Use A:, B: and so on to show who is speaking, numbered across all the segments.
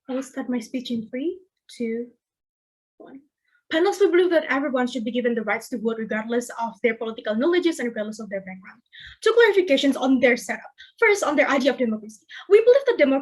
A: I will start my speech in three, two, one. Panelists will believe that everyone should be given the rights to vote regardless of their political knowledges and regardless of their background. Two clarifications on their setup. First, on their idea of democracy. We believe that an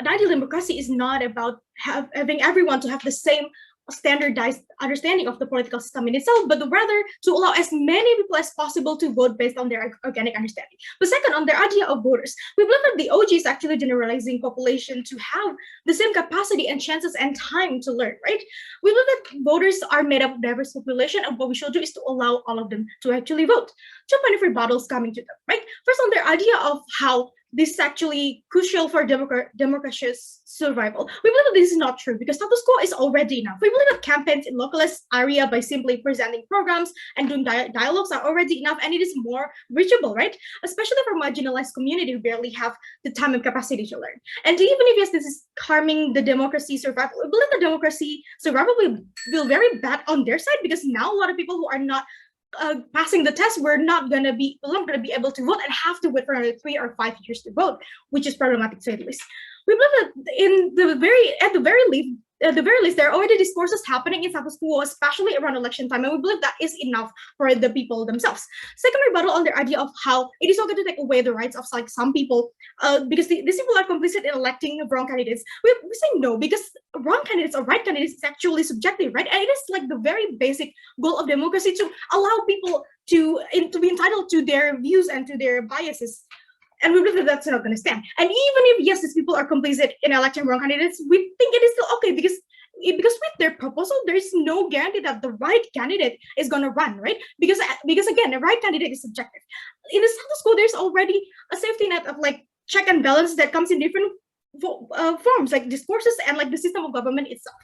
A: ideal democracy is not about having everyone to have the same standardized understanding of the political system in itself, but rather to allow as many people as possible to vote based on their organic understanding. But second, on their idea of voters, we believe that the OG is actually generalizing population to have the same capacity and chances and time to learn, right? We believe that voters are made up of diverse population, and what we should do is to allow all of them to actually vote. Two point of rebuttals coming to them, right? First, on their idea of how this is actually crucial for democracy's survival. We believe that this is not true because status quo is already enough. We believe that campaigns in localized area by simply presenting programs and doing dialogues are already enough, and it is more reachable, right? Especially for marginalized community who barely have the time and capacity to learn. And even if yes, this is harming the democracy survival, we believe the democracy survival will very bad on their side because now a lot of people who are not passing the test, we're not gonna be able to vote and have to wait for another 3 or 5 years to vote, which is problematic to say the least. We believe that at the very least, there are already discourses happening in status quo, especially around election time, and we believe that is enough for the people themselves. Second rebuttal on their idea of how it is not going to take away the rights of like some people, because these people are complicit in electing wrong candidates. We say no, because wrong candidates or right candidates is actually subjective, right? And it is like the very basic goal of democracy to allow people to be entitled to their views and to their biases. And we believe that that's not going to stand. And even if yes, these people are complicit in electing wrong candidates, we think it is still okay because with their proposal, there is no guarantee that the right candidate is going to run, right? Because again, the right candidate is subjective. In the status quo, there's already a safety net of like check and balance that comes in different forms, like discourses and like the system of government itself.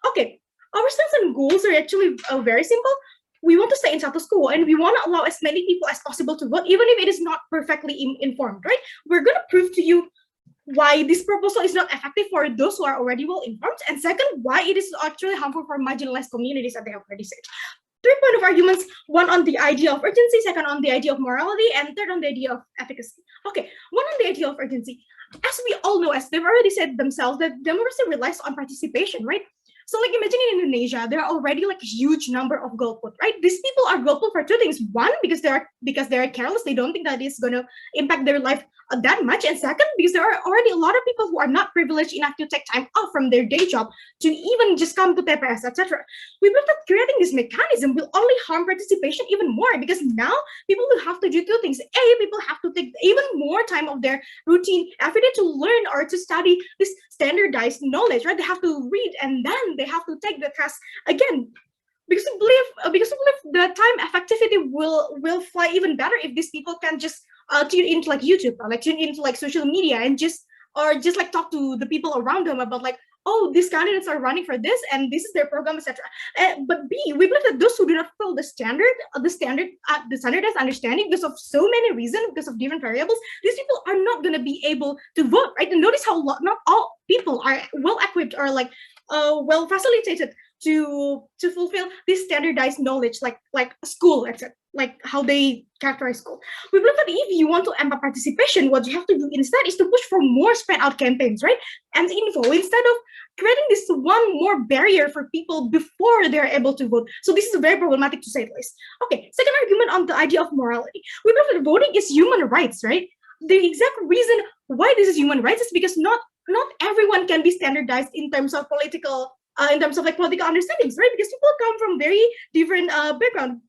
A: Okay, our stance and goals are actually very simple. We want to stay in status quo and we want to allow as many people as possible to vote, even if it is not perfectly informed, right? We're going to prove to you why this proposal is not effective for those who are already well informed, and second, why it is actually harmful for marginalized communities, as they have already said. 3 point of arguments: one on the idea of urgency, second on the idea of morality, and third on the idea of efficacy. Okay, one on the idea of urgency. As we all know, as they've already said themselves, that democracy relies on participation, right? So like imagine in Indonesia, there are already like a huge number of golput, right? These people are golput for two things. One, because they're careless, they don't think that it's gonna impact their life that much. And second, because there are already a lot of people who are not privileged enough to take time off from their day job to even just come to TPS, etc. We believe that creating this mechanism will only harm participation even more because now people will have to do two things. A, people have to take even more time of their routine every day to learn or to study this standardized knowledge, right? They have to read and then they have to take the test again. Because we believe the time effectivity will fly even better if these people can just tune into like YouTube or like tune into like social media and just like talk to the people around them about like, oh, these candidates are running for this and this is their program, etc. But B, we believe that those who do not follow the standardized understanding because of so many reasons, because of different variables, these people are not going to be able to vote, right? And notice how not all people are well equipped or like well facilitated to fulfill this standardized knowledge, like school, etc. Like how they characterize school. We believe that if you want to empower participation, what you have to do instead is to push for more spread out campaigns, right? And info instead of creating this one more barrier for people before they're able to vote. So this is very problematic to say the least. Okay, second argument on the idea of morality. We believe that voting is human rights, right? The exact reason why this is human rights is because not everyone can be standardized in terms of political understandings, right? Because people come from very different background,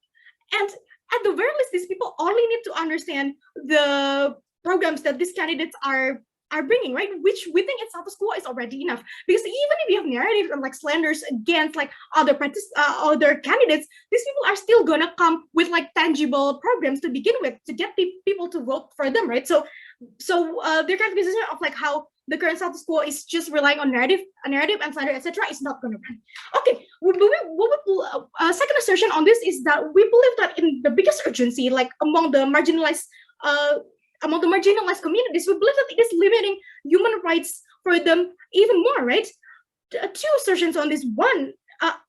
A: and at the very least, these people only need to understand the programs that these candidates are bringing, right? Which we think in status quo is already enough. Because even if you have narrative and like slanders against like other candidates, these people are still gonna come with like tangible programs to begin with to get people to vote for them, right? So their characterization of like how the current status quo is just relying on narrative and slander, etc., is not going to run. Okay, second assertion on this is that we believe that in the biggest urgency, like among the marginalized communities, we believe that it is limiting human rights for them even more, right? Two assertions on this. One,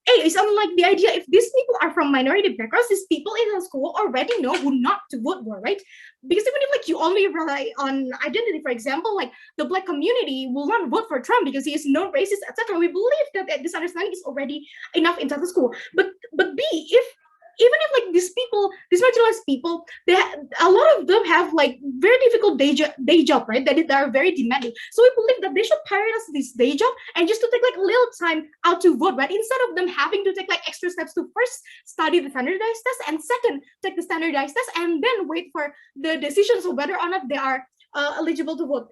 A: it's unlike the idea if these people are from minority backgrounds, these people in the school already know who not to vote for, right? Because even if like you only rely on identity, for example, like the Black community will not vote for Trump because he is no racist, etc. We believe that this understanding is already enough inside the school. But B, if even if like these people, these marginalized people, a lot of them have like very difficult day job, right? That are very demanding. So we believe that they should prioritize this day job and just to take like a little time out to vote, right? Instead of them having to take like extra steps to first study the standardized test and second take the standardized test and then wait for the decisions of whether or not they are eligible to vote.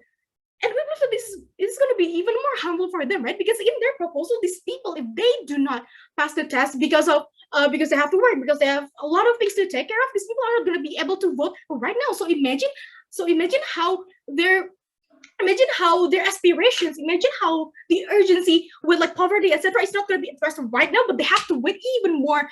A: And we believe that this is going to be even more harmful for them, right? Because in their proposal, these people, if they do not pass the test because they have to work, because they have a lot of things to take care of, these people are not going to be able to vote right now. So imagine how their aspirations, imagine how the urgency with like poverty, etc., is not going to be addressed right now, but they have to wait even more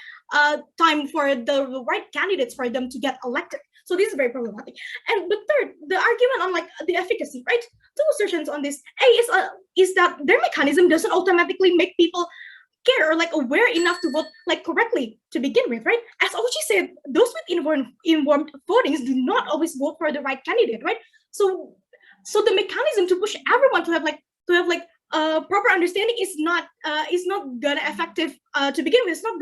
A: time for the right candidates for them to get elected. So this is very problematic. And the third, the argument on like the efficacy, right? Two assertions on this. Is that their mechanism doesn't automatically make people care or like aware enough to vote like correctly to begin with, right? As Ochi said, those with informed votings do not always vote for the right candidate, right? So the mechanism to push everyone to have proper understanding is not gonna effective to begin with. It's not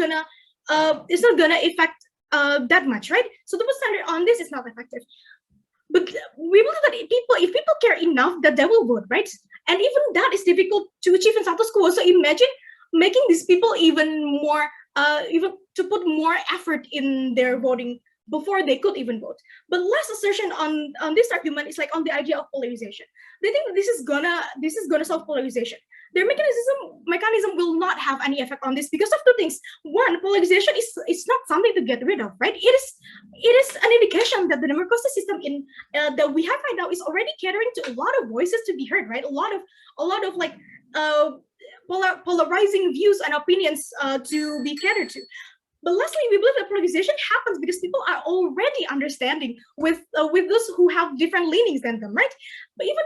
A: gonna affect that much, right? So the standard on this is not effective. But we believe that if people care enough, that they will vote, right? And even that is difficult to achieve in South school. So imagine making these people even more, even to put more effort in their voting before they could even vote. But last assertion on this argument is like on the idea of polarization. They think that this is gonna solve polarization. Their mechanism will not have any effect on this because of two things. One, polarization is not something to get rid of, right? It is an indication that the democracy system that we have right now is already catering to a lot of voices to be heard, right? A lot of like polarizing views and opinions to be catered to. But lastly, we believe that polarization happens because people are already understanding with those who have different leanings than them, right? But even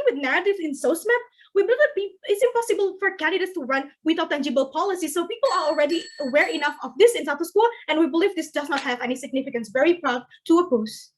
A: with narratives in SOSMAP, we believe that it's impossible for candidates to run without tangible policy. So people are already aware enough of this in status quo, and we believe this does not have any significance. Very proud to oppose.